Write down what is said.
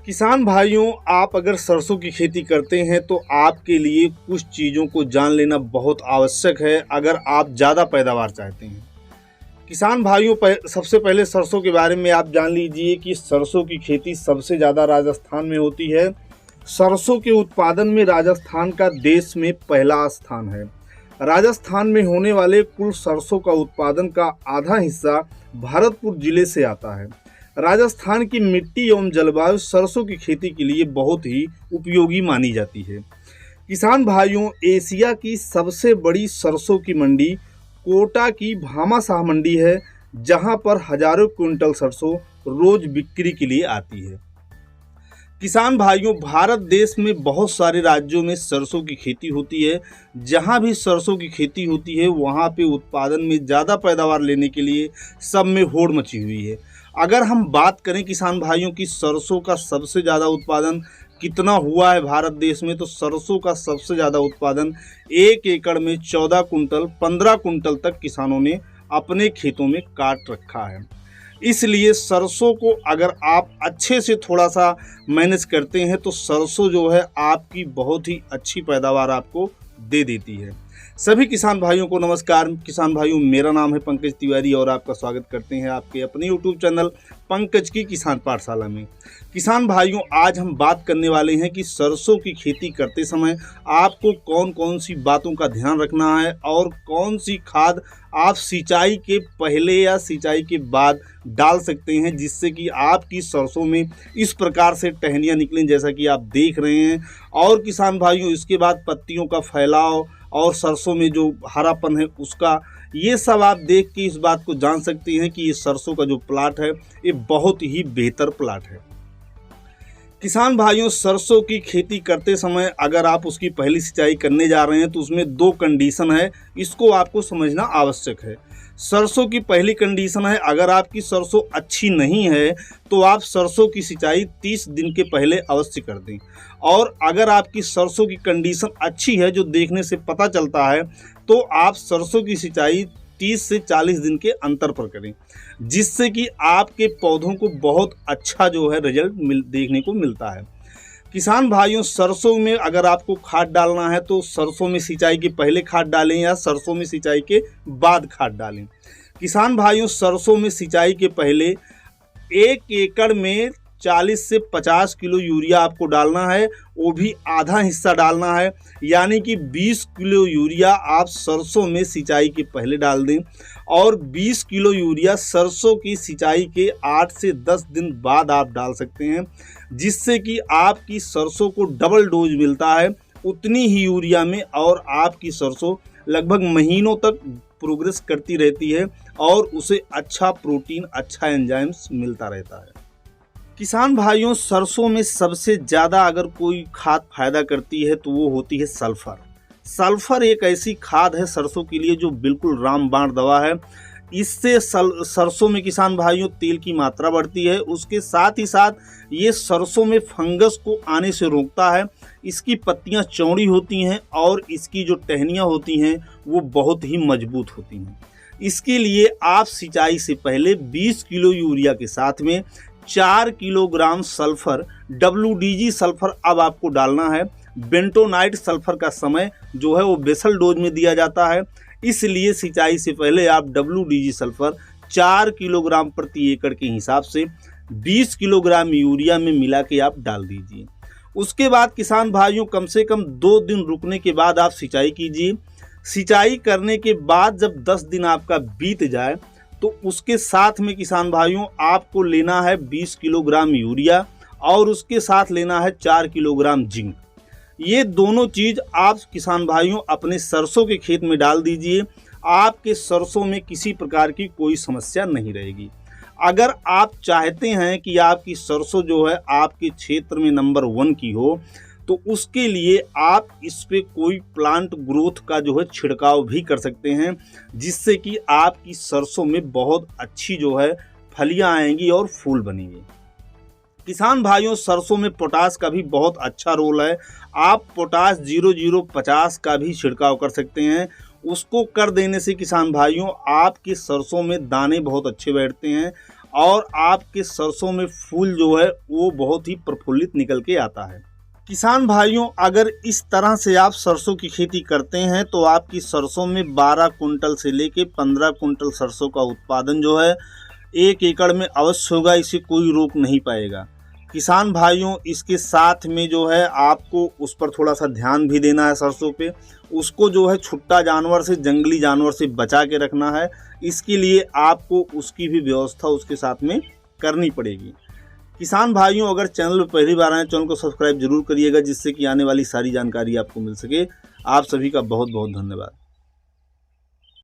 किसान भाइयों, आप अगर सरसों की खेती करते हैं तो आपके लिए कुछ चीज़ों को जान लेना बहुत आवश्यक है अगर आप ज़्यादा पैदावार चाहते हैं। किसान भाइयों, सबसे पहले सरसों के बारे में आप जान लीजिए कि सरसों की खेती सबसे ज़्यादा राजस्थान में होती है। सरसों के उत्पादन में राजस्थान का देश में पहला स्थान है। राजस्थान में होने वाले कुल सरसों का उत्पादन का आधा हिस्सा भरतपुर जिले से आता है। राजस्थान की मिट्टी एवं जलवायु सरसों की खेती के लिए बहुत ही उपयोगी मानी जाती है। किसान भाइयों, एशिया की सबसे बड़ी सरसों की मंडी कोटा की भामाशाह मंडी है, जहां पर हजारों क्विंटल सरसों रोज बिक्री के लिए आती है। किसान भाइयों, भारत देश में बहुत सारे राज्यों में सरसों की खेती होती है। जहां भी सरसों की खेती होती है वहां पे उत्पादन में ज़्यादा पैदावार लेने के लिए सब में होड़ मची हुई है। अगर हम बात करें किसान भाइयों की सरसों का सबसे ज़्यादा उत्पादन कितना हुआ है भारत देश में, तो सरसों का सबसे ज़्यादा उत्पादन 1 एकड़ में 14 कुंटल 15 कुंटल तक किसानों ने अपने खेतों में काट रखा है। इसलिए सरसों को अगर आप अच्छे से थोड़ा सा मैनेज करते हैं तो सरसों जो है आपकी बहुत ही अच्छी पैदावार आपको दे देती है। सभी किसान भाइयों को नमस्कार। किसान भाइयों, मेरा नाम है पंकज तिवारी और आपका स्वागत करते हैं आपके अपने YouTube चैनल पंकज की किसान पाठशाला में। किसान भाइयों, आज हम बात करने वाले हैं कि सरसों की खेती करते समय आपको कौन कौन सी बातों का ध्यान रखना है और कौन सी खाद आप सिंचाई के पहले या सिंचाई के बाद डाल सकते हैं, जिससे कि आपकी सरसों में इस प्रकार से टहनियाँ निकलें जैसा कि आप देख रहे हैं। और किसान भाइयों, इसके बाद पत्तियों का फैलाव और सरसों में जो हरापन है उसका, ये सब आप देख के इस बात को जान सकते हैं कि ये सरसों का जो प्लाट है ये बहुत ही बेहतर प्लाट है। किसान भाइयों, सरसों की खेती करते समय अगर आप उसकी पहली सिंचाई करने जा रहे हैं तो उसमें 2 कंडीशन है, इसको आपको समझना आवश्यक है। सरसों की पहली कंडीशन है, अगर आपकी सरसों अच्छी नहीं है तो आप सरसों की सिंचाई 30 दिन के पहले अवश्य कर दें। और अगर आपकी सरसों की कंडीशन अच्छी है, जो देखने से पता चलता है, तो आप सरसों की सिंचाई 30 से 40 दिन के अंतर पर करें, जिससे कि आपके पौधों को बहुत अच्छा जो है रिजल्ट देखने को मिलता है। किसान भाइयों, सरसों में अगर आपको खाद डालना है तो सरसों में सिंचाई के पहले खाद डालें या सरसों में सिंचाई के बाद खाद डालें। किसान भाइयों, सरसों में सिंचाई के पहले 1 एकड़ में 40 से 50 किलो यूरिया आपको डालना है, वो भी आधा हिस्सा डालना है, यानी कि 20 किलो यूरिया आप सरसों में सिंचाई के पहले डाल दें और 20 किलो यूरिया सरसों की सिंचाई के 8 से 10 दिन बाद आप डाल सकते हैं, जिससे कि आपकी सरसों को डबल डोज मिलता है उतनी ही यूरिया में और आपकी सरसों लगभग महीनों तक प्रोग्रेस करती रहती है और उसे अच्छा प्रोटीन, अच्छा एंजाइम्स मिलता रहता है। किसान भाइयों, सरसों में सबसे ज़्यादा अगर कोई खाद फायदा करती है तो वो होती है सल्फ़र। सल्फ़र एक ऐसी खाद है सरसों के लिए जो बिल्कुल रामबाण दवा है। इससे सरसों में किसान भाइयों तेल की मात्रा बढ़ती है, उसके साथ ही साथ ये सरसों में फंगस को आने से रोकता है। इसकी पत्तियां चौड़ी होती हैं और इसकी जो टहनियाँ होती हैं वो बहुत ही मजबूत होती हैं। इसके लिए आप सिंचाई से पहले 20 किलो यूरिया के साथ में 4 किलोग्राम सल्फ़र, WDG सल्फ़र अब आपको डालना है। बेंटोनाइट सल्फ़र का समय जो है वो बेसल डोज में दिया जाता है, इसलिए सिंचाई से पहले आप WDG सल्फ़र 4 किलोग्राम प्रति एकड़ के हिसाब से 20 किलोग्राम यूरिया में मिला के आप डाल दीजिए। उसके बाद किसान भाइयों, कम से कम 2 दिन रुकने के बाद आप सिंचाई कीजिए। सिंचाई करने के बाद जब 10 दिन आपका बीत जाए तो उसके साथ में किसान भाइयों आपको लेना है 20 किलोग्राम यूरिया और उसके साथ लेना है 4 किलोग्राम जिंक। ये दोनों चीज़ आप किसान भाइयों अपने सरसों के खेत में डाल दीजिए। आपके सरसों में किसी प्रकार की कोई समस्या नहीं रहेगी। अगर आप चाहते हैं कि आपकी सरसों जो है आपके क्षेत्र में नंबर 1 की हो, तो उसके लिए आप इस पे कोई प्लांट ग्रोथ का जो है छिड़काव भी कर सकते हैं, जिससे कि आपकी सरसों में बहुत अच्छी जो है फलियां आएंगी और फूल बनेंगे। किसान भाइयों, सरसों में पोटास का भी बहुत अच्छा रोल है। आप पोटास 0050 का भी छिड़काव कर सकते हैं। उसको कर देने से किसान भाइयों आपकी सरसों में दाने बहुत अच्छे बैठते हैं और आपके सरसों में फूल जो है वो बहुत ही प्रफुल्लित निकल के आता है। किसान भाइयों, अगर इस तरह से आप सरसों की खेती करते हैं तो आपकी सरसों में 12 कुंटल से लेके 15 कुंटल सरसों का उत्पादन जो है 1 एकड़ में अवश्य होगा, इसे कोई रोक नहीं पाएगा। किसान भाइयों, इसके साथ में जो है आपको उस पर थोड़ा सा ध्यान भी देना है सरसों पे। उसको जो है छुट्टा जानवर से, जंगली जानवर से बचा के रखना है। इसके लिए आपको उसकी भी व्यवस्था उसके साथ में करनी पड़ेगी। किसान भाइयों, अगर चैनल पर पहली बार आए, चैनल को सब्सक्राइब जरूर करिएगा, जिससे कि आने वाली सारी जानकारी आपको मिल सके। आप सभी का बहुत बहुत धन्यवाद।